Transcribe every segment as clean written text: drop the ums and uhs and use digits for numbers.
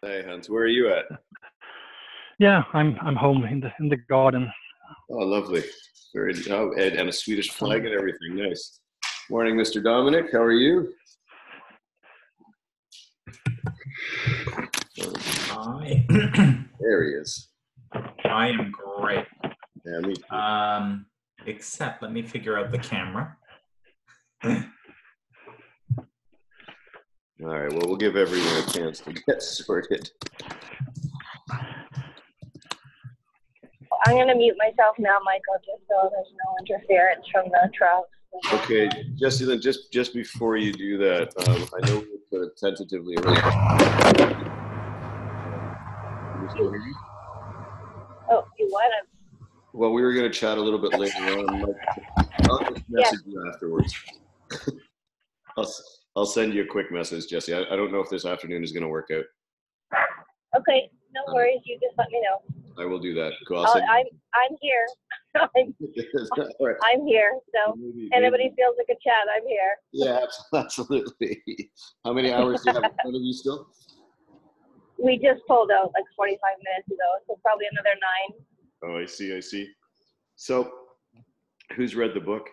Hey Hans, where are you at? Yeah, I'm home in the garden. Oh, lovely. Very and a Swedish flag and everything. Nice. Morning, Mr. Dominic. How are you? Hi. There he is. I am great. Yeah, me too. Except let me figure out the camera. All right. Well, we'll give everyone a chance to get sorted. I'm going to mute myself now, Michael, just so there's no interference from the truck. Okay, Jesse, then just before you do that, I know we put it tentatively around. Can you still hear me? Oh, you what? Well, we were going to chat a little bit later on. I'll just message you afterwards. I'll send you a quick message, Jesse. I don't know if this afternoon is going to work out. Okay, no worries. You just let me know. I will do that. Cool. I'm here. Right. I'm here. So anybody feels like a chat, I'm here. Yeah, absolutely. How many hours do you have in front of you still? We just pulled out like 45 minutes ago, so probably another 9. Oh, I see. So, who's read the book?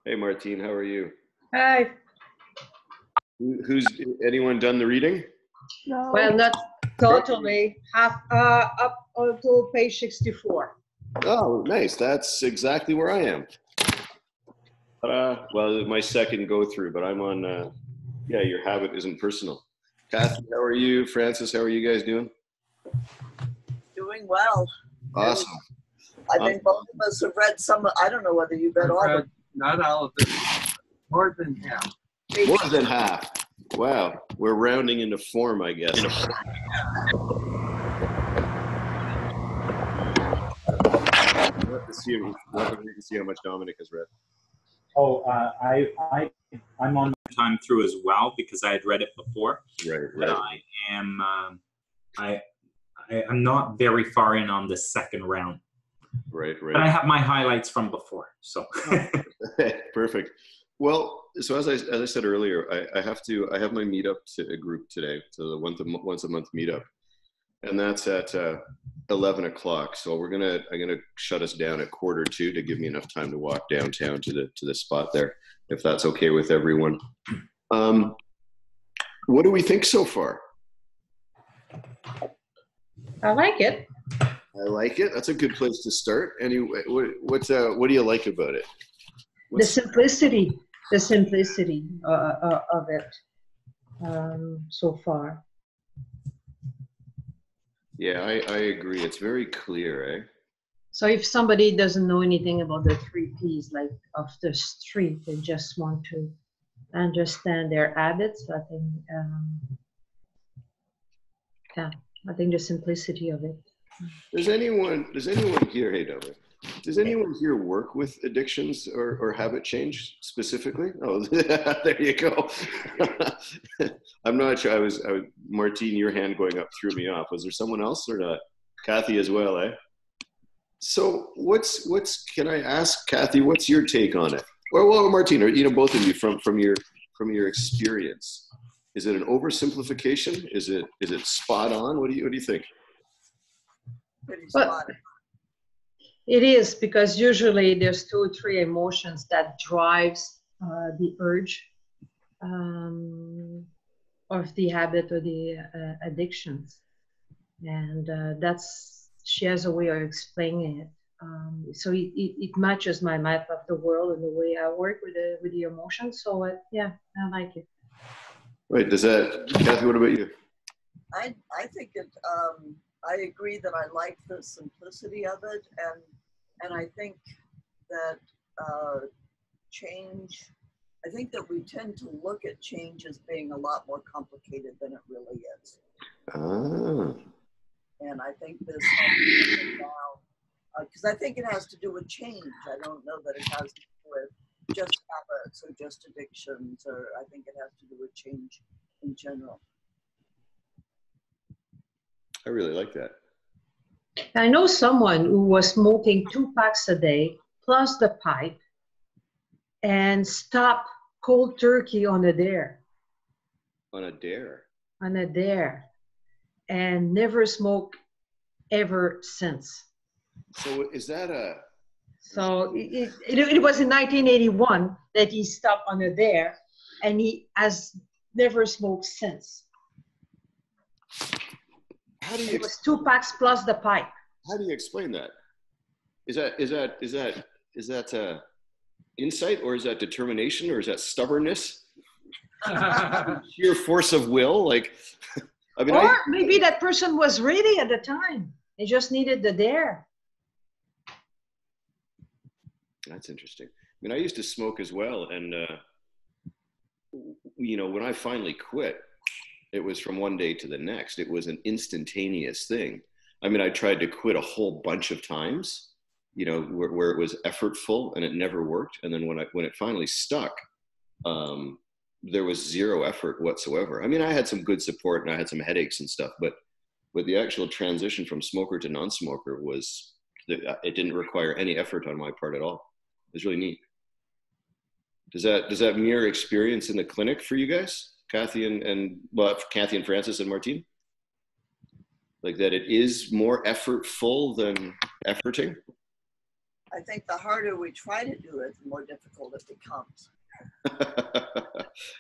Hey, Martine, how are you? Hi. Who's anyone done the reading? No. Well, not totally. Half up until page 64. Oh, nice. That's exactly where I am. Well, my second go through, but I'm on. Yeah, your habit isn't personal. Kathy, how are you? Francis, how are you guys doing? Doing well. Awesome. I think both of us have read some. I don't know whether you've read all of them. Not all of them. More than half. More than half. Wow. We're rounding into form, I guess. We'll have to see how much Dominic has read. Oh, I'm on time through as well because I had read it before. Right. But I am I'm not very far in on the second round. Right. But I have my highlights from before. So perfect. Well, so as I said earlier, I have my meetup to a group today, so the once a month meetup, and that's at 11 o'clock. So I'm gonna shut us down at 1:45 to give me enough time to walk downtown to the spot there, if that's okay with everyone. What do we think so far? I like it. I like it. That's a good place to start. Anyway, what do you like about it? The simplicity of it so far. Yeah, I agree. It's very clear, eh? So if somebody doesn't know anything about the 3 Ps, like of the street, they just want to understand their habits, I think, I think the simplicity of it. Does anyone here, hey Dominic, does anyone here work with addictions or habit change specifically? Oh, there you go. I'm not sure. I was Martine, your hand going up threw me off. Was there someone else or not? Kathy as well, eh? So can I ask Kathy, what's your take on it? Well, Martine, or both of you from your experience. Is it an oversimplification? Is it spot on? What do you think? Pretty spot on. It is, because usually there's 2 or 3 emotions that drives the urge of the habit or the addictions, and she has a way of explaining it. So it matches my map of the world and the way I work with the emotions. So yeah, I like it. Right. Kathy? What about you? I think it. I agree that I like the simplicity of it, and I think that change. I think that we tend to look at change as being a lot more complicated than it really is. Ah. And I think this helps now, because I think it has to do with change. I don't know that it has to do with just habits or just addictions, or I think it has to do with change in general. I really like that. I know someone who was smoking 2 packs a day plus the pipe and stopped cold turkey on a dare. On a dare? On a dare. and never smoked ever since. So is that a? So it was in 1981 that he stopped under there, and he has never smoked since. How do you? It was 2 packs plus the pipe. How do you explain that? Is that insight, or is that determination, or is that stubbornness? Sheer force of will, like. I mean, Or maybe that person was ready at the time. They just needed the dare. That's interesting. I mean, I used to smoke as well, and when I finally quit, it was from one day to the next. It was an instantaneous thing. I mean, I tried to quit a whole bunch of times, where it was effortful and it never worked. And then when it finally stuck, there was zero effort whatsoever. I mean, I had some good support and I had some headaches and stuff, but the actual transition from smoker to non-smoker it didn't require any effort on my part at all. It was really neat. Does that mirror experience in the clinic for you guys, Kathy and Francis and Martine? Like that it is more effortful than efforting? I think the harder we try to do it, the more difficult it becomes.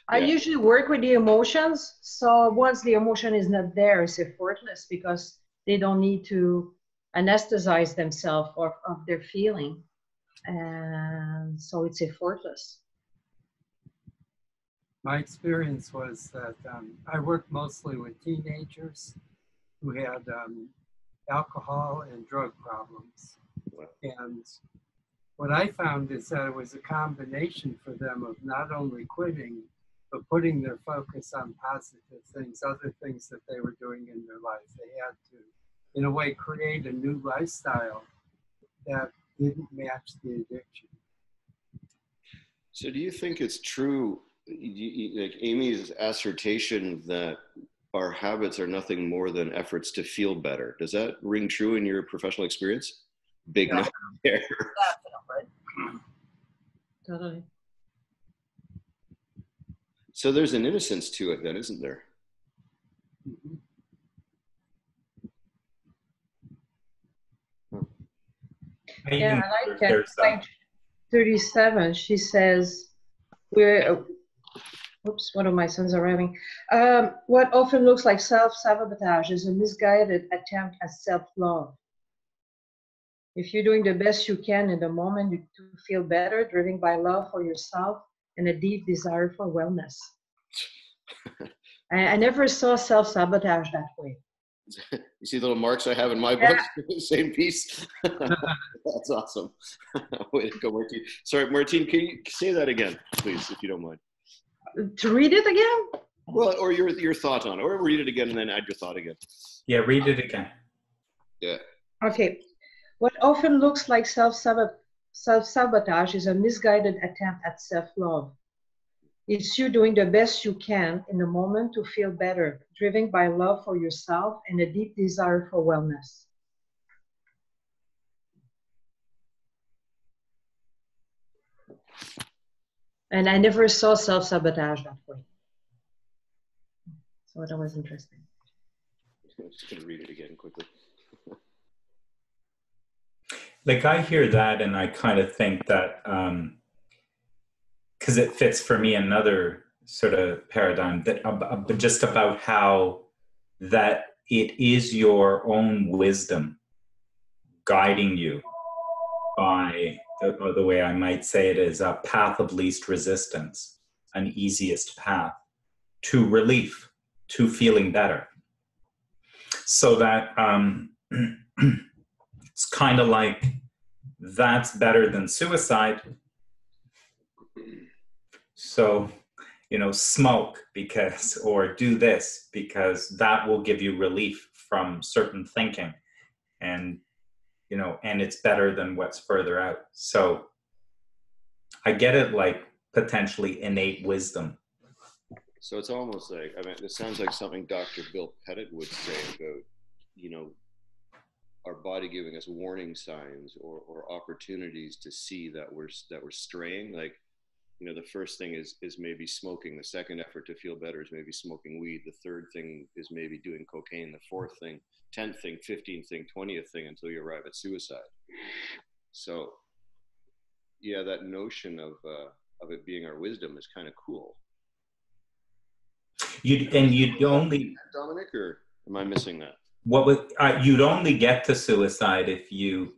I usually work with the emotions. So once the emotion is not there, it's effortless because they don't need to anesthetize themselves of their feeling. And so it's effortless. My experience was that I worked mostly with teenagers who had alcohol and drug problems. And what I found is that it was a combination for them of not only quitting, but putting their focus on positive things, other things that they were doing in their life. They had to, in a way, create a new lifestyle that didn't match the addiction. So do you think it's true, like Amy's assertion that our habits are nothing more than efforts to feel better? Does that ring true in your professional experience? Big no there. Totally. So there's an innocence to it then, isn't there? Mm-hmm. Yeah, I like that. Page 37, she says, oops, one of my sons arriving. What often looks like self-sabotage is a misguided attempt at self-love. If you're doing the best you can in the moment to feel better, driven by love for yourself and a deep desire for wellness. I never saw self-sabotage that way. You see the little marks I have in my book? Same piece. That's awesome. Way to go, Martine. Sorry, Martine, can you say that again, please, if you don't mind? To read it again? Well, or your thought on it, or read it again and then add your thought again. Yeah, read it again. Yeah. Okay. What often looks like self-sabotage is a misguided attempt at self-love. It's you doing the best you can in the moment to feel better, driven by love for yourself and a deep desire for wellness. And I never saw self-sabotage that way. So that was interesting. I'm just going to read it again quickly. Like I hear that and I kind of think that, because it fits for me another sort of paradigm that just about how that it is your own wisdom guiding you by, or the way I might say it is a path of least resistance, an easiest path to relief, to feeling better. So that it's kind of like that's better than suicide. So, smoke because, or do this because that will give you relief from certain thinking, and, and it's better than what's further out. So I get it, like potentially innate wisdom. So it's almost like, it sounds like something Dr. Bill Pettit would say about, our body giving us warning signs or opportunities to see that we're straying. Like you know, the first thing is maybe smoking. The second effort to feel better is maybe smoking weed. The third thing is maybe doing cocaine. The fourth thing, 10th thing, 15th thing, 20th thing, until you arrive at suicide. So yeah, that notion of it being our wisdom is kind of cool. You'd only, Dominic, or am I missing that? what would you'd only get to suicide if you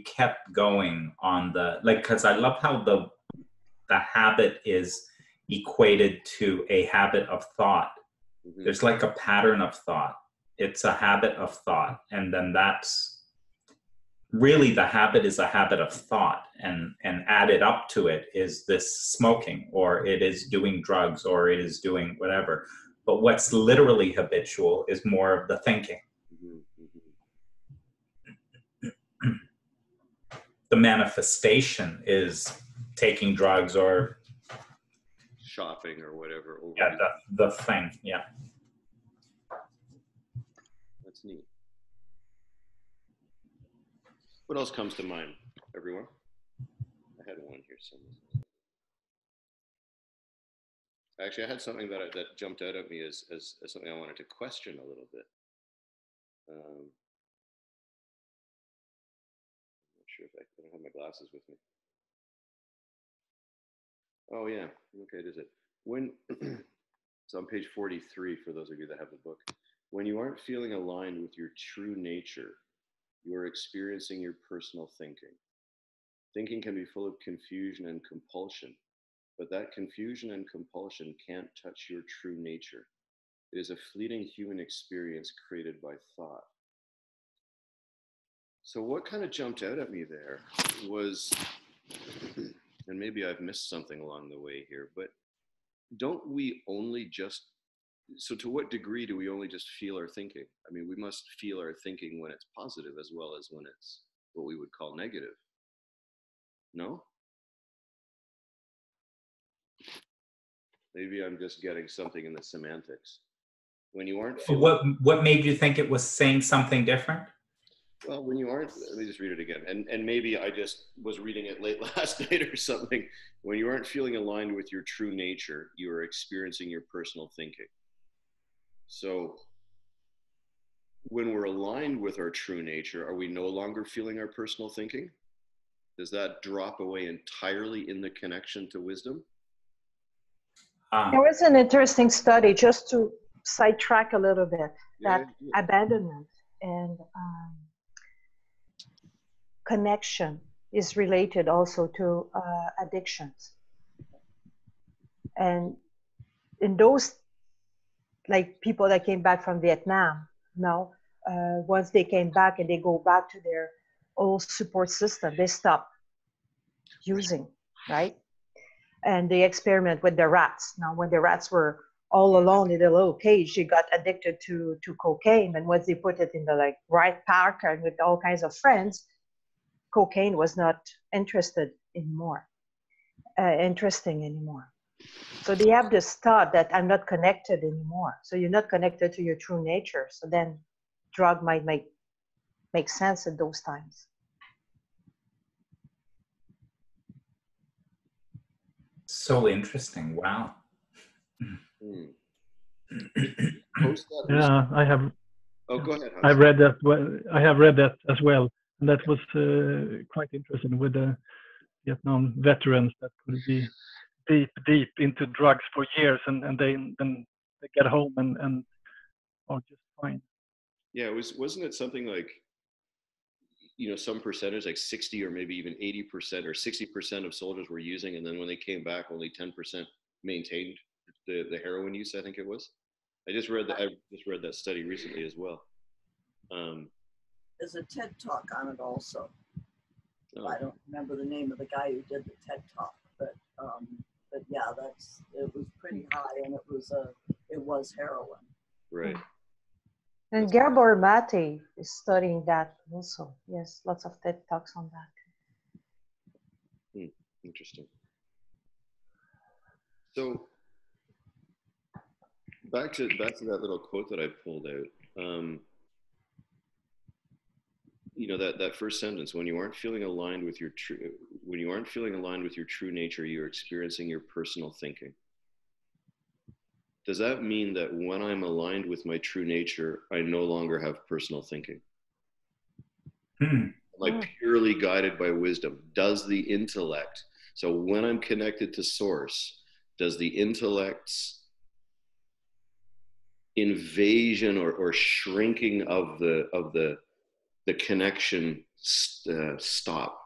kept going on the, like, because I love how the habit is equated to a habit of thought. Mm-hmm. There's like a pattern of thought. It's a habit of thought, and then that's really, the habit is a habit of thought, and added up to it is this smoking, or it is doing drugs, or it is doing whatever. But what's literally habitual is more of the thinking. Mm-hmm. The manifestation is taking drugs or shopping or whatever. Yeah, the thing. Yeah. That's neat. What else comes to mind, everyone? I had one here somewhere. Actually, I had something that jumped out at me as something I wanted to question a little bit. I'm not sure if I don't have my glasses with me. Oh yeah, okay, it is it. When it's on page 43 for those of you that have the book. When you aren't feeling aligned with your true nature, you are experiencing your personal thinking. Thinking can be full of confusion and compulsion, but that confusion and compulsion can't touch your true nature. It is a fleeting human experience created by thought. So what kind of jumped out at me there was, and maybe I've missed something along the way here, but don't we only just, so to what degree do we only just feel our thinking? I mean, we must feel our thinking when it's positive as well as when it's what we would call negative. No? Maybe I'm just getting something in the semantics. When you aren't feeling... What made you think it was saying something different? Well, when you aren't, let me just read it again. And maybe I just was reading it late last night or something. When you aren't feeling aligned with your true nature, you are experiencing your personal thinking. So when we're aligned with our true nature, are we no longer feeling our personal thinking? Does that drop away entirely in the connection to wisdom? There was an interesting study, just to sidetrack a little bit, that abandonment and connection is related also to addictions. And in those, like people that came back from Vietnam, once they came back and they go back to their old support system, they stop using, right? And they experiment with the rats. Now, when the rats were all alone in a little cage, they got addicted to cocaine. And once they put it in the right park and with all kinds of friends, cocaine was not interesting anymore. So they have this thought that I'm not connected anymore. So you're not connected to your true nature. So then drug might make sense at those times. So interesting. Wow. Yeah, I have. Oh, go ahead. I read that. I have read that as well, and that was quite interesting with the Vietnam veterans that could be deep into drugs for years, and then they get home and are just fine. Yeah, wasn't it something like, some percentage, like 60 or maybe even 80% or 60% of soldiers were using, and then when they came back, only 10% maintained the heroin use, I think it was. I just read that study recently as well. There's a TED Talk on it also. Oh. I don't remember the name of the guy who did the TED Talk, but yeah, it was pretty high, and it was heroin. Right. And Gabor Mate is studying that also. Yes, lots of TED Talks on that. Interesting. So back to that little quote that I pulled out. you know, that first sentence, when you aren't feeling aligned with your true nature, you're experiencing your personal thinking. Does that mean that when I'm aligned with my true nature, I no longer have personal thinking? Am I purely guided by wisdom? Does the intellect, so when I'm connected to source, does the intellect's invasion or shrinking of the connection stop?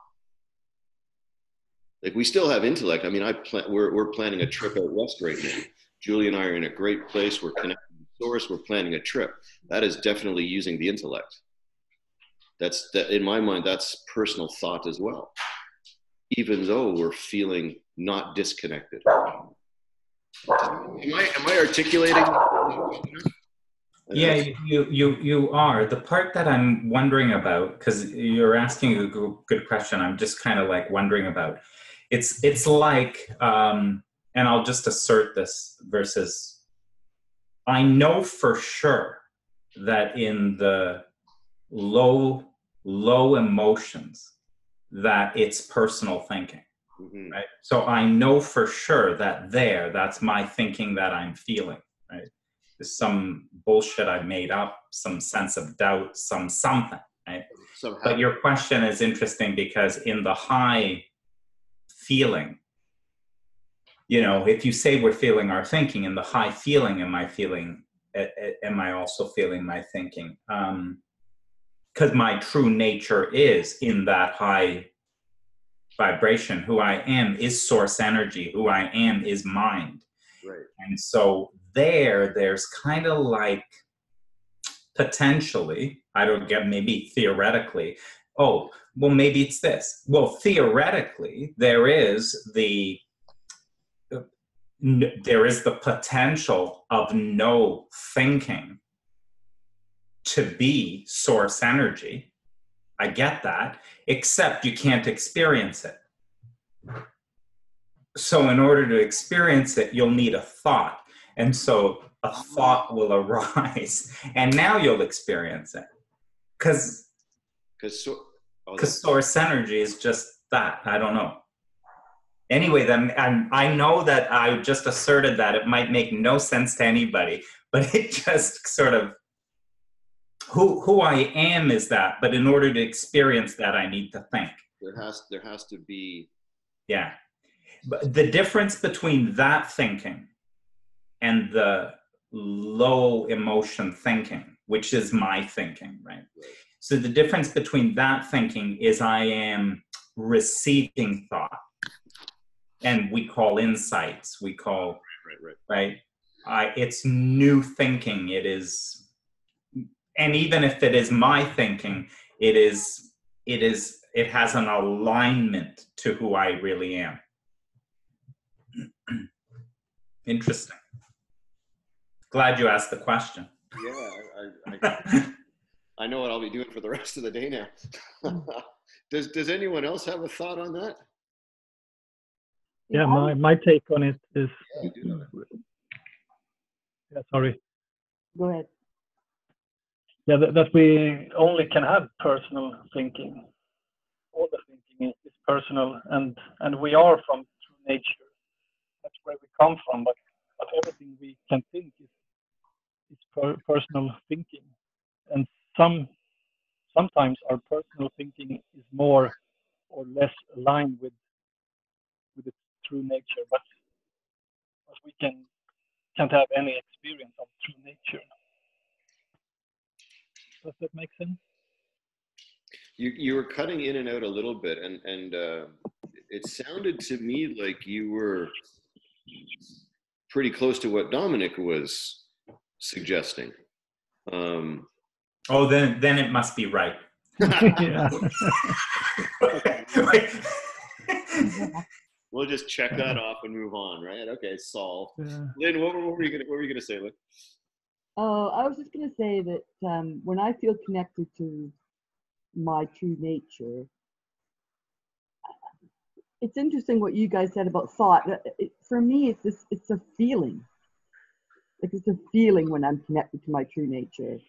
Like, we still have intellect. I mean, we're planning a trip out west right now. Julie and I are in a great place. We're connected to source. We're planning a trip. That is definitely using the intellect. That in my mind, that's personal thought as well, even though we're feeling not disconnected. Am I articulating? Yeah, you are. The part that I'm wondering about, because you're asking a good question, I'm just kind of like wondering about. It's like, and I'll just assert this versus, I know for sure that in the low emotions that it's personal thinking. Mm-hmm. Right? So I know for sure that that's my thinking that I'm feeling, right? There's some bullshit I made up, some sense of doubt, something, right? But your question is interesting because in the high feeling, you know, if you say we're feeling our thinking, in the high feeling, am I also feeling my thinking? Because my true nature is in that high vibration. Who I am is source energy. Who I am is mind. Right. And so there's kind of like potentially, I don't get, maybe theoretically, oh, well, maybe it's this. Well, theoretically, there is the potential of no thinking to be source energy. I get that, except you can't experience it. So in order to experience it, you'll need a thought. And so a thought will arise, and now you'll experience it. Because source energy is just that. I don't know. Anyway, then I know that I just asserted that. It might make no sense to anybody, but it just sort of, who I am is that. But in order to experience that, I need to think. There has to be. Yeah. But the difference between that thinking and the low emotion thinking, which is my thinking, right? So the difference between that thinking is I am receiving thought, and we call insights, we call, right? It's new thinking. It is, and even if it is my thinking, it has an alignment to who I really am. Interesting. Glad you asked the question. Yeah, I know what I'll be doing for the rest of the day now. Does anyone else have a thought on that? Yeah, my take on it is. Yeah, sorry. Go ahead. Yeah, that we only can have personal thinking. All the thinking is personal, and we are from true nature. That's where we come from, but everything we can think is personal thinking, and sometimes our personal thinking is more or less aligned with its true nature, but we can't have any experience of true nature. Does that make sense? You were cutting in and out a little bit, and it sounded to me like you were pretty close to what Dominic was suggesting. Oh, then it must be right. We'll just check that off and move on, right? Okay, solved. Yeah. Lynn, what were you gonna say, Lynn? I was just gonna say that when I feel connected to my true nature, it's interesting what you guys said about thought. For me, it's a feeling. Like, it's a feeling when I'm connected to my true nature.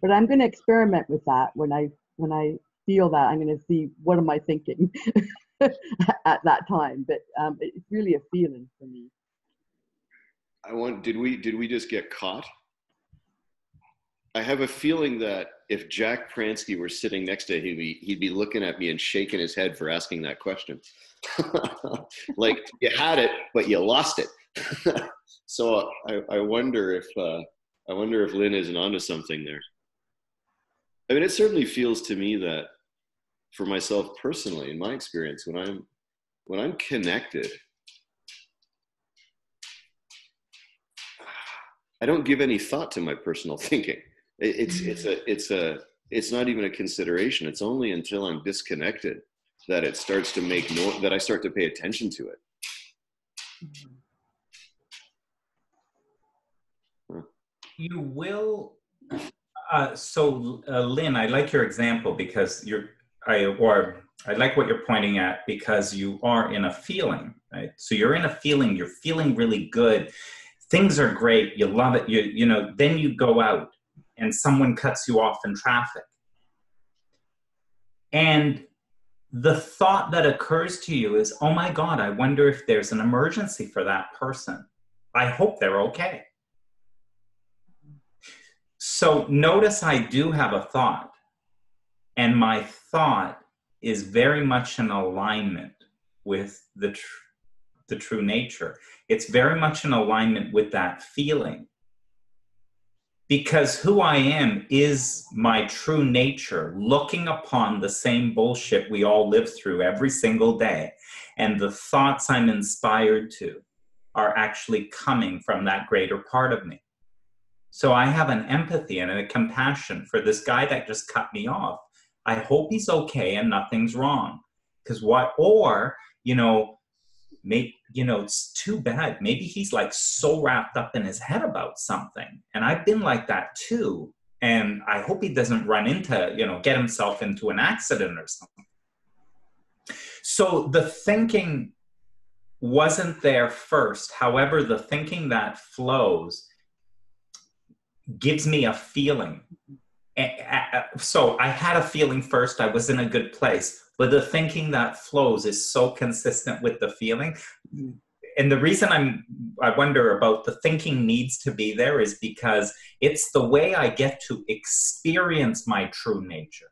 But I'm going to experiment with that when I feel that, I'm going to see what am I thinking at that time. But it's really a feeling for me. Did we just get caught? I have a feeling that if Jack Pransky were sitting next to him, he'd be looking at me and shaking his head for asking that question. Like, you had it, but you lost it. So I wonder if Lynn isn't onto something there. I mean, it certainly feels to me that, for myself personally, in my experience, when I'm connected, I don't give any thought to my personal thinking. It's not even a consideration. It's only until I'm disconnected that it starts to make noise, that I start to pay attention to it. You will. Lynn, I like your example because I like what you're pointing at, because you are in a feeling, right? So you're in a feeling, you're feeling really good. Things are great. You love it. You know, then you go out and someone cuts you off in traffic. And the thought that occurs to you is, oh my God, I wonder if there's an emergency for that person. I hope they're okay. So notice I do have a thought, and my thought is very much in alignment with the true nature. It's very much in alignment with that feeling. Because who I am is my true nature, looking upon the same bullshit we all live through every single day. And the thoughts I'm inspired to are actually coming from that greater part of me. So I have an empathy and a compassion for this guy that just cut me off. I hope he's okay and nothing's wrong. Because it's too bad. Maybe he's like so wrapped up in his head about something. And I've been like that too. And I hope he doesn't run into, get himself into an accident or something. So the thinking wasn't there first. However, the thinking that flows gives me a feeling. So I had a feeling first, I was in a good place, but the thinking that flows is so consistent with the feeling. And the reason I wonder about the thinking needs to be there is because it's the way I get to experience my true nature.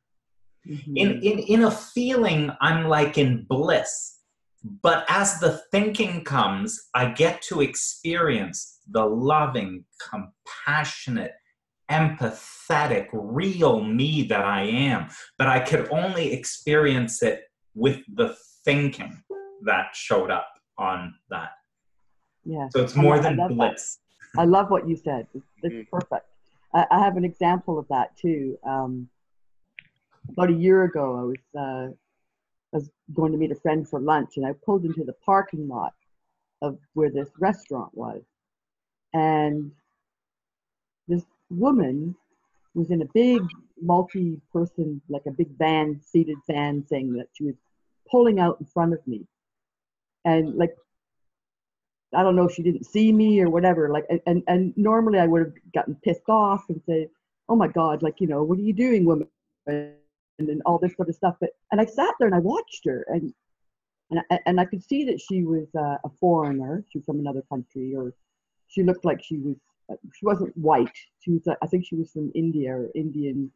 Mm-hmm. In a feeling, I'm like in bliss. But as the thinking comes, I get to experience the loving, compassionate, empathetic, real me that I am. But I could only experience it with the thinking that showed up on that. Yeah. So it's more than bliss. I love what you said. It's perfect. I have an example of that too. About a year ago, I was going to meet a friend for lunch, and I pulled into the parking lot of where this restaurant was. And this woman was in a big multi-person, like a big van, seated van thing that she was pulling out in front of me. And like, I don't know if she didn't see me or whatever, like, and normally I would have gotten pissed off and said, oh my God, like, what are you doing, woman? And then all this sort of stuff. And I sat there and I watched her, and I could see that she was a foreigner. She was from another country, or she looked like she wasn't white. She was, I think she was from India or Indian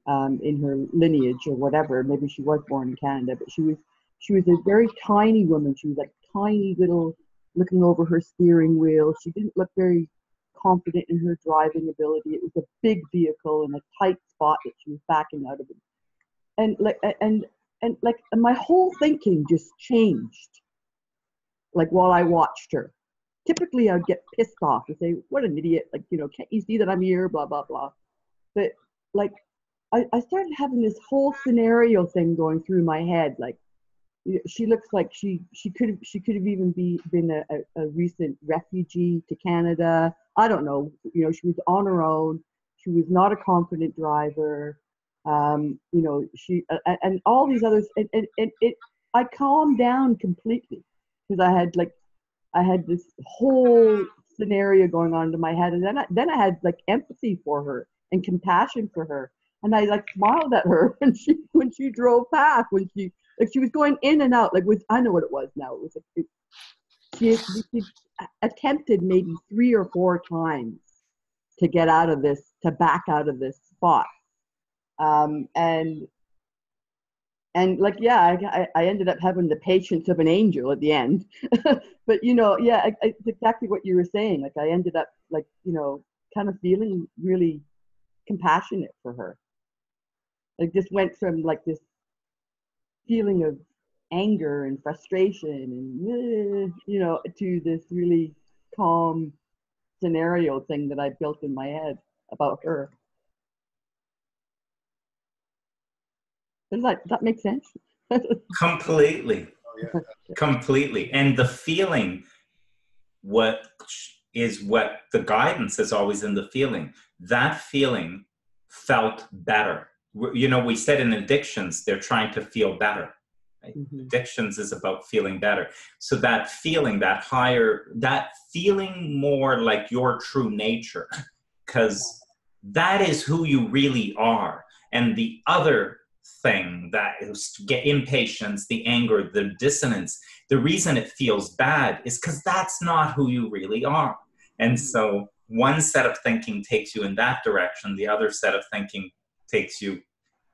in her lineage or whatever. Maybe she was born in Canada, but she was a very tiny woman. She was like tiny little, looking over her steering wheel. She didn't look very confident in her driving ability. It was a big vehicle in a tight spot that she was backing out of it. And my whole thinking just changed, like while I watched her. Typically I'd get pissed off and say, what an idiot, like, can't you see that I'm here, blah, blah, blah. But like, I started having this whole scenario thing going through my head. Like, she looks like she could have even been a recent refugee to Canada. I don't know, she was on her own. She was not a confident driver. She and all these others, and I calmed down completely because I had this whole scenario going on in my head, and then I had like empathy for her and compassion for her, And I like smiled at her when she drove past, when she was going in and out, I know what it was now. It was she attempted maybe 3 or 4 times to get out of this, to back out of this spot. I ended up having the patience of an angel at the end. But it's exactly what you were saying. Like I ended up kind of feeling really compassionate for her. Like just went from like this feeling of anger and frustration and to this really calm scenario thing that I built in my head about her. Does that make sense? Completely. Oh, yeah. Completely. And the feeling, what the guidance is always in the feeling. That feeling felt better. We said in addictions, they're trying to feel better. Right? Mm-hmm. Addictions is about feeling better. So that feeling, that feeling more like your true nature, because that is who you really are. And the other thing, that is get impatience, the anger, the dissonance, the reason it feels bad is because that's not who you really are. And so one set of thinking takes you in that direction, the other set of thinking takes you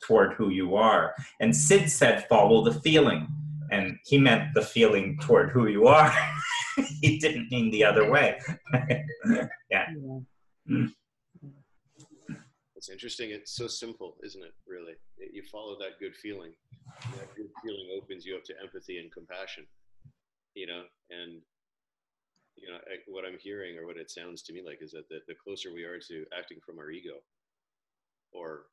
toward who you are. And Sid said, follow the feeling. And he meant the feeling toward who you are. He didn't mean the other way. Yeah. Mm. It's interesting. It's so simple, isn't it, really? You follow that good feeling. That good feeling opens you up to empathy and compassion, and what I'm hearing, or what it sounds to me like, is that the closer we are to acting from our ego or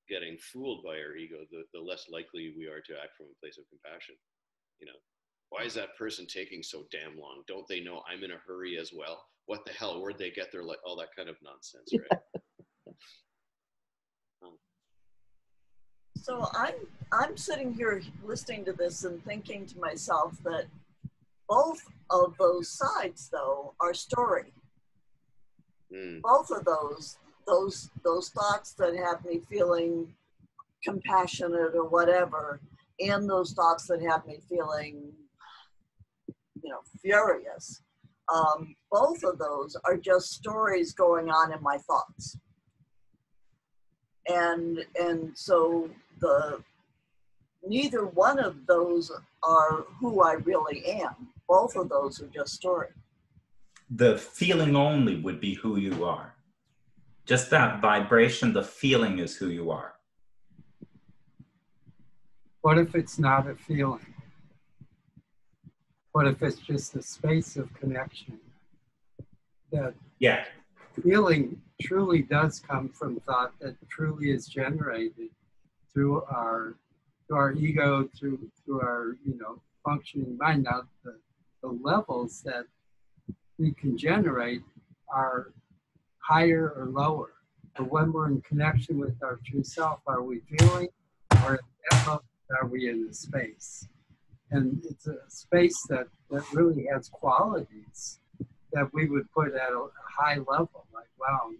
getting fooled by our ego, the less likely we are to act from a place of compassion. Why is that person taking so damn long? Don't they know I'm in a hurry as well? What the hell? Where'd they get their, all that kind of nonsense, right? So I'm sitting here listening to this and thinking to myself that both of those sides, though, are story. Both of those thoughts that have me feeling compassionate or whatever, and those thoughts that have me feeling, furious. Both of those are just stories going on in my thoughts. And so neither one of those are who I really am. Both of those are just story. The feeling only would be who you are. Just that vibration, the feeling is who you are. What if it's not a feeling? What if it's just a space of connection? That feeling truly does come from thought that truly is generated through our ego, through our functioning mind. Now the levels that we can generate are higher or lower. But when we're in connection with our true self, are we feeling, or at that moment are we in the space? And it's a space that really has qualities that we would put at a high level. Like, wow,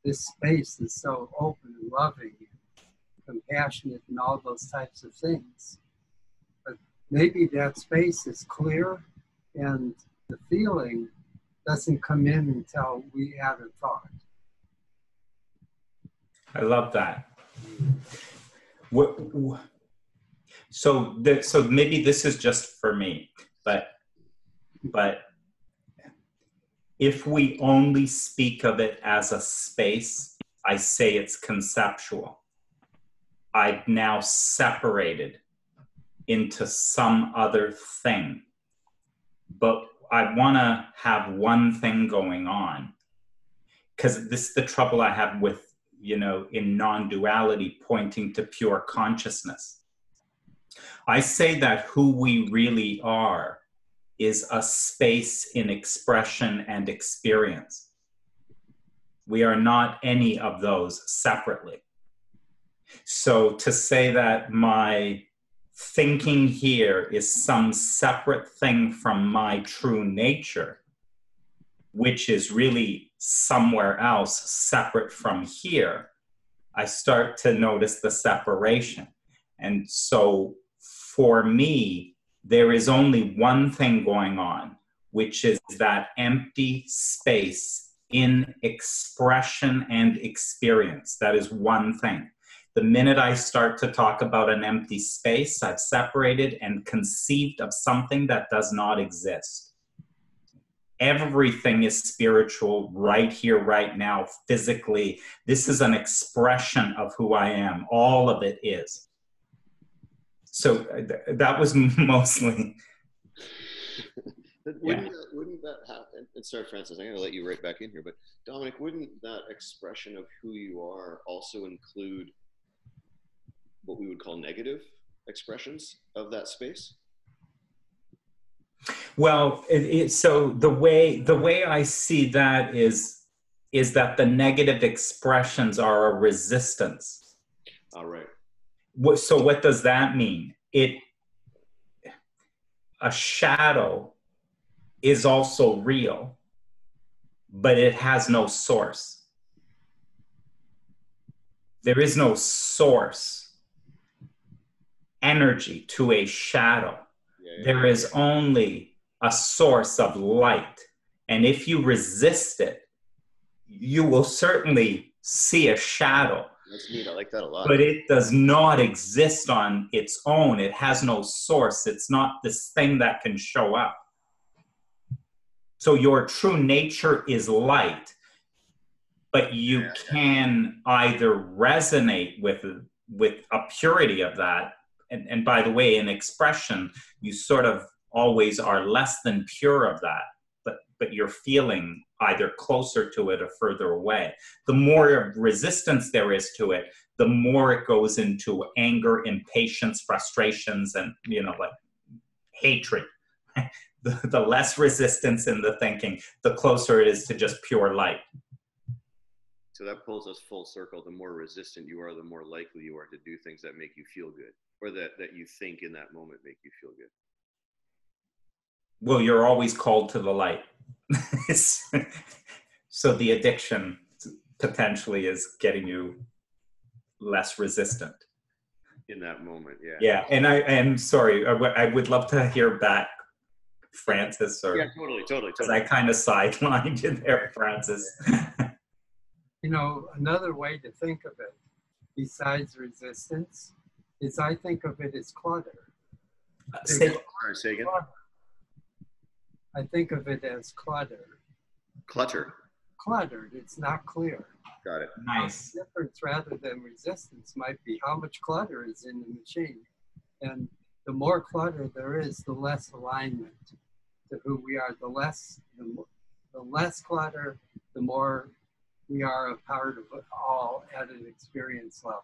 this space is so open and loving and compassionate and all those types of things. But maybe that space is clear and the feeling doesn't come in until we have a thought. I love that. So maybe this is just for me, but if we only speak of it as a space, I say it's conceptual. I've now separated into some other thing, but I want to have one thing going on, because this is the trouble I have with, in non-duality, pointing to pure consciousness. I say that who we really are is a space in expression and experience. We are not any of those separately. So to say that my thinking here is some separate thing from my true nature, which is really somewhere else separate from here, I start to notice the separation. And so for me, there is only one thing going on, which is that empty space in expression and experience. That is one thing. The minute I start to talk about an empty space, I've separated and conceived of something that does not exist. Everything is spiritual right here, right now, physically. This is an expression of who I am. All of it is. So that was mostly. Wouldn't that happen? And sorry, Francis, I'm going to let you right back in here. But Dominic, wouldn't that expression of who you are also include what we would call negative expressions of that space? Well, so the way I see that is that the negative expressions are a resistance. All right. So what does that mean? A shadow is also real, but it has no source. There is no source energy to a shadow. There is only a source of light. And if you resist it, you will certainly see a shadow. That's neat. I like that a lot. But it does not exist on its own. It has no source. It's not this thing that can show up. So your true nature is light, but you can either resonate with a purity of that. And by the way, in expression, you sort of always are less than pure of that, but you're feeling either closer to it or further away. The more resistance there is to it, the more it goes into anger, impatience, frustrations, and, like hatred. The less resistance in the thinking, the closer it is to just pure light. So that pulls us full circle. The more resistant you are, the more likely you are to do things that make you feel good, or that you think in that moment make you feel good. Well, you're always called to the light. So the addiction potentially is getting you less resistant. In that moment, yeah. Yeah, and I'm sorry, I would love to hear back, Francis. Yeah, totally. Because I kind of sidelined you there, Francis. Another way to think of it, besides resistance, is I think of it as clutter. Say again. I think of it as clutter. Clutter. Cluttered, it's not clear. Got it. Nice. The difference rather than resistance might be how much clutter is in the machine. And the more clutter there is, the less alignment to who we are. The less clutter, the more we are a part of it all at an experience level.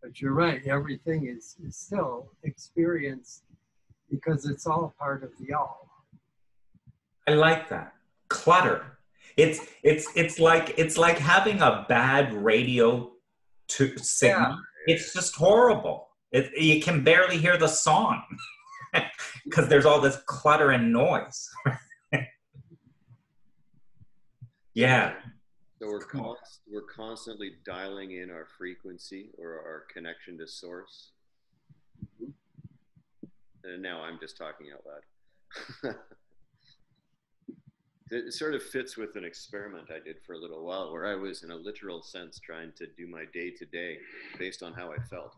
But you're right, everything is still experienced because it's all part of the all. I like that. Clutter. It's like having a bad radio signal. Yeah. It's just horrible. You can barely hear the song because there's all this clutter and noise. Yeah. So we're constantly dialing in our frequency or our connection to source. And now I'm just talking out loud. It sort of fits with an experiment I did for a little while where I was, in a literal sense, trying to do my day-to-day based on how I felt.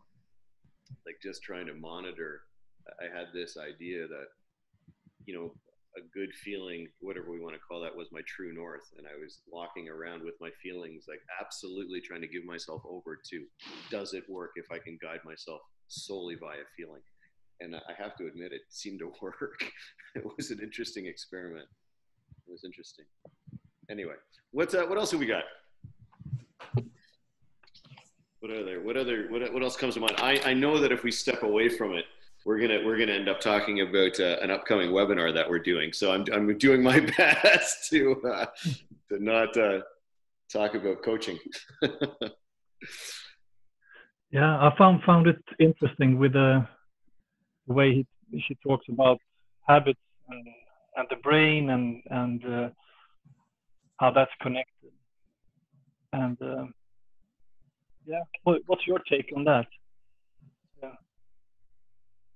Like just trying to monitor. I had this idea that, a good feeling, whatever we want to call that, was my true north. And I was walking around with my feelings, like absolutely trying to give myself over to, does it work if I can guide myself solely by a feeling? And I have to admit, it seemed to work. It was an interesting experiment. It was interesting. Anyway, what else have we got? What else comes to mind? I know that if we step away from it, we're gonna end up talking about an upcoming webinar that we're doing. So I'm doing my best to not talk about coaching. Yeah, I found it interesting with the way she talks about habits and the brain and how that's connected. And Yeah. What's your take on that? Yeah.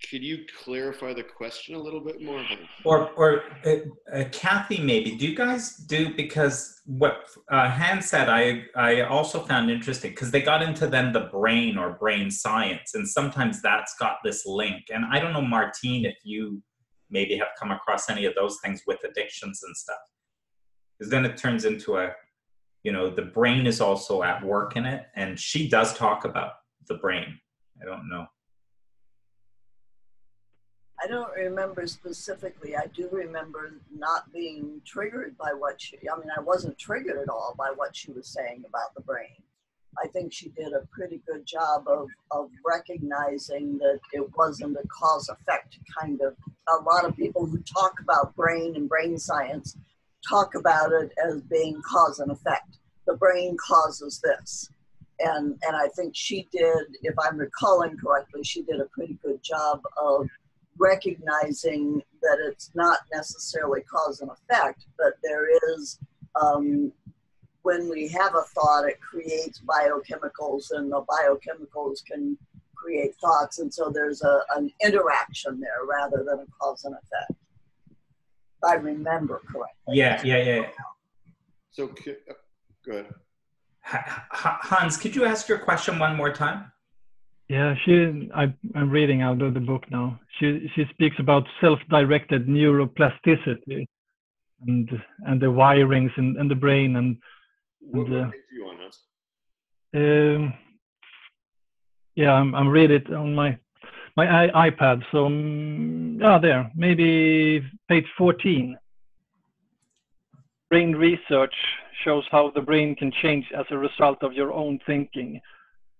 Could you clarify the question a little bit more? Or Kathy, maybe, do you guys do, because what Hans said, I also found interesting, because they got into then the brain or brain science, and sometimes that's got this link. And I don't know, Martine, if you maybe have come across any of those things with addictions and stuff, because then it turns into a, you know, the brain is also at work in it, and she does talk about the brain. I don't know. I don't remember specifically. I do remember not being triggered by what I wasn't triggered at all by what she was saying about the brain. I think she did a pretty good job of recognizing that it wasn't a cause-effect kind of. A lot of people who talk about brain and brain science talk about it as being cause and effect. The brain causes this. And I think she did, if I'm recalling correctly, she did a pretty good job of recognizing that it's not necessarily cause and effect, but there is, when we have a thought, it creates biochemicals, and the biochemicals can create thoughts, and so there's an interaction there rather than a cause and effect, if I remember correctly. Yeah. So, go ahead. Hans, could you ask your question one more time? Yeah, I'm reading out of the book now. She speaks about self-directed neuroplasticity and the wirings in the brain and What page are you on, Hans? Yeah, I'm reading it on my iPad. So there, maybe page 14. Brain research shows how the brain can change as a result of your own thinking,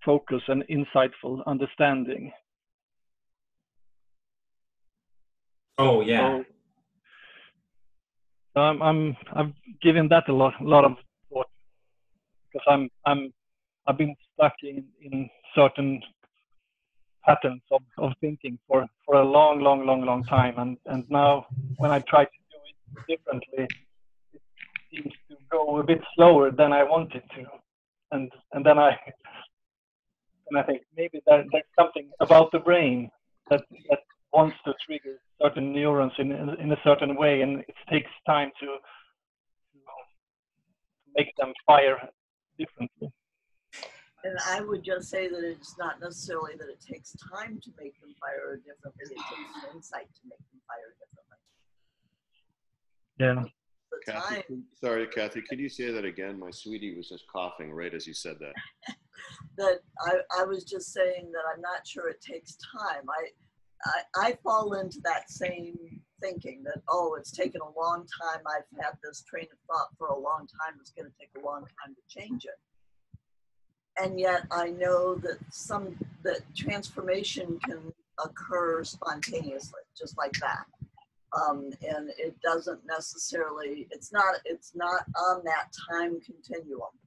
focus, and insightful understanding. Oh yeah. So I've given that a lot of thought, because I've been stuck in certain patterns of thinking for a long time, and now when I try to do it differently, it seems to go a bit slower than I want it to, and then I think maybe there's something about the brain that wants to trigger certain neurons in a certain way, and it takes time to make them fire differently. And I would just say that it's not necessarily that it takes time to make them fire differently, it takes an insight to make them fire differently. Yeah. Sorry, Kathy, could you say that again? My sweetie was just coughing right as you said that. That I was just saying that I'm not sure it takes time. I fall into that same thinking that, oh, it's taken a long time. I've had this train of thought for a long time. It's going to take a long time to change it. And yet I know that that transformation can occur spontaneously, just like that. And it doesn't necessarily, it's not on that time continuum.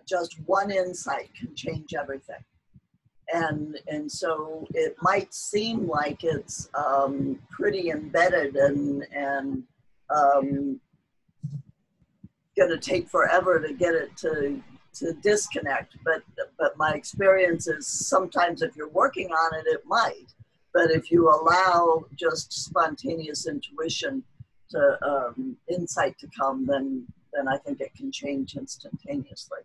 Just one insight can change everything. And so it might seem like it's pretty embedded and going to take forever to get it to disconnect, but my experience is sometimes if you're working on it, it might. But if you allow just spontaneous intuition to insight to come, then I think it can change instantaneously.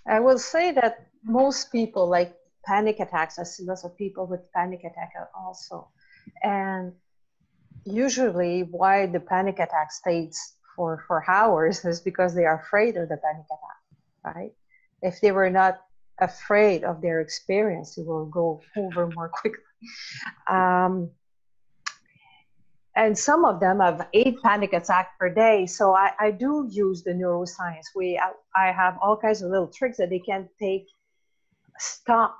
I will say that most people, like panic attacks, I see lots of people with panic attack also. And usually why the panic attack stays for hours is because they are afraid of the panic attack, right? If they were not afraid of their experience, it will go over more quickly. And some of them have 8 panic attacks per day. So I do use the neuroscience. I have all kinds of little tricks that they can stop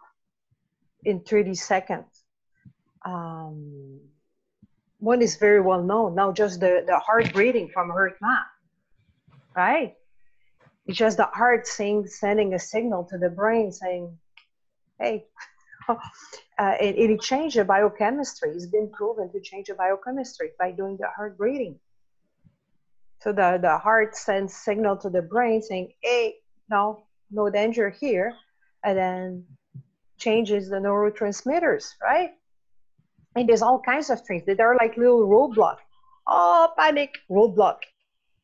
in 30 seconds. One is very well known now, just the heart breathing from a heart map, right? It's just the heart sending a signal to the brain saying, hey, it changed the biochemistry. It's been proven to change the biochemistry by doing the heart breathing. So the heart sends signal to the brain saying, hey, no, no danger here, and then changes the neurotransmitters, right? And there's all kinds of things that are like little roadblock. Oh, panic, roadblock.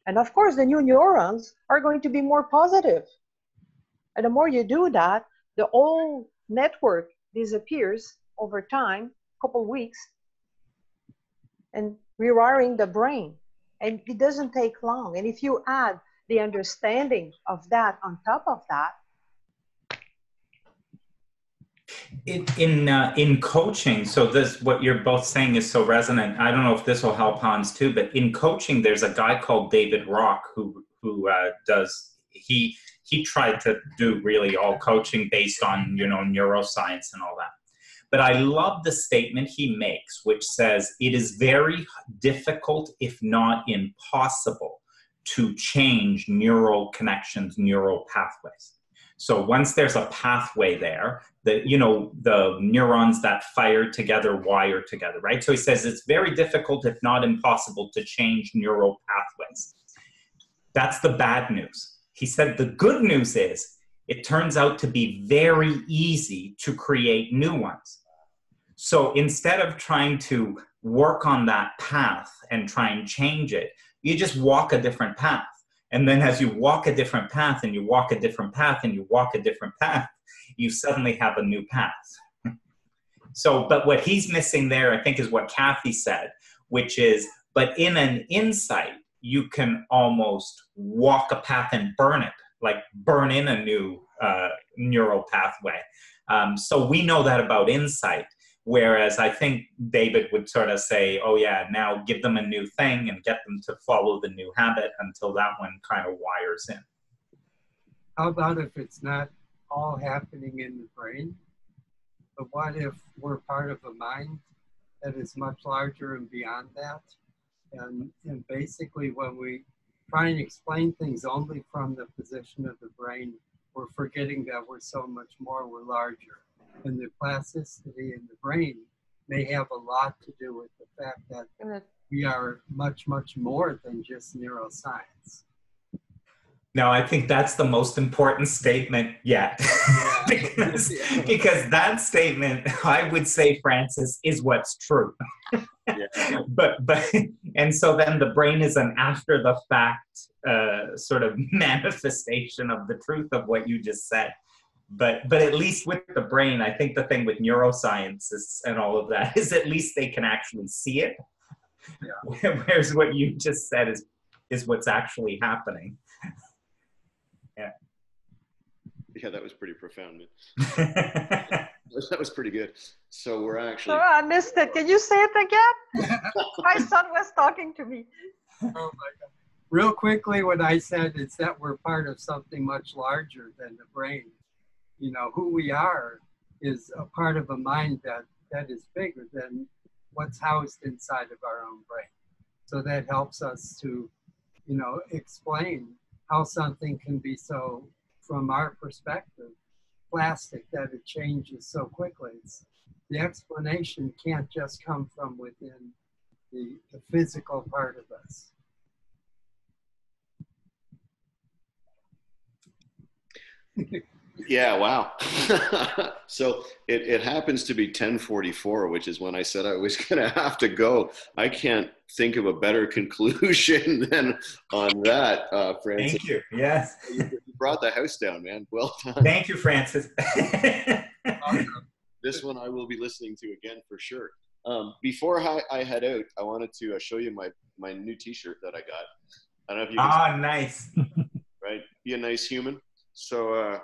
And of course, the new neurons are going to be more positive. And the more you do that, the old network disappears over time, a couple weeks, and rewiring the brain. And it doesn't take long. And if you add the understanding of that on top of that. In coaching, so this, what you're both saying is so resonant. I don't know if this will help Hans too, but in coaching, there's a guy called David Rock who does, he tried to do really all coaching based on, you know, neuroscience and all that. But I love the statement he makes, which says it is very difficult, if not impossible, to change neural connections, neural pathways. So once there's a pathway there, the neurons that fire together wire together, right? So he says it's very difficult, if not impossible, to change neural pathways. That's the bad news. He said the good news is it turns out to be very easy to create new ones. So instead of trying to work on that path and try and change it, you just walk a different path. And then as you walk a different path and you walk a different path and you walk a different path, you suddenly have a new path. So, but what he's missing there, I think, is what Kathy said, which is, but in an insight, you can almost walk a path and burn it, like burn in a new neural pathway. So we know that about insight. Whereas I think David would sort of say, oh yeah, now give them a new thing and get them to follow the new habit until that one kind of wires in. How about if it's not all happening in the brain? But what if we're part of a mind that is much larger and beyond that? And basically when we try and explain things only from the position of the brain, we're forgetting that we're so much more, we're larger. And the plasticity in the brain may have a lot to do with the fact that we are much, much more than just neuroscience. No, I think that's the most important statement yet. because that statement, I would say, Francis, is what's true. But and so then the brain is an after the fact sort of manifestation of the truth of what you just said. But at least with the brain, I think the thing with neuroscience and all of that is at least they can actually see it. Yeah. Whereas what you just said is what's actually happening. Yeah. Yeah, that was pretty profound, man. That was pretty good. So we're actually... Oh, I missed it. Can you say it again? My son was talking to me. Oh my God. Real quickly, what I said is that we're part of something much larger than the brain. You know, who we are is a part of a mind that is bigger than what's housed inside of our own brain. So that helps us to, you know, explain how something can be so, from our perspective, plastic that it changes so quickly. The explanation can't just come from within the physical part of us. Yeah, wow. So it happens to be 10:44, which is when I said I was going to have to go. I can't think of a better conclusion than on that, Francis. Thank you. Yes. You brought the house down, man. Well done. Thank you, Francis. This one I will be listening to again for sure. Before I head out, I wanted to show you my new T-shirt that I got. I don't know if you can nice. Right? Be a nice human. So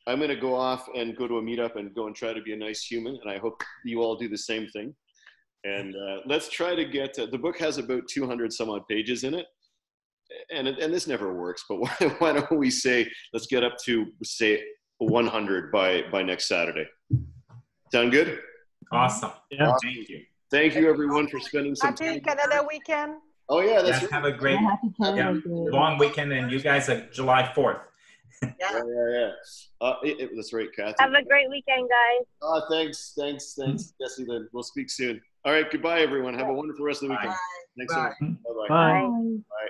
I'm going to go off and go to a meetup and go and try to be a nice human. And I hope you all do the same thing. And let's try to get, the book has about 200 some odd pages in it. And this never works, but why don't we say, let's get up to, say, 100 by next Saturday. Sound good? Awesome. Yeah. Awesome. Thank you. Thank you, everyone, for spending some time. Happy Canada weekend. Oh, yeah, that's right. Have a great Happy long weekend, and you guys are July 4th. Yeah. That's right, Kathy. Have a great weekend, guys. Thanks, Jesse. Then we'll speak soon. All right, goodbye, everyone. Have a wonderful rest of the weekend. Bye. Thanks so much. Bye-bye. Bye. Bye.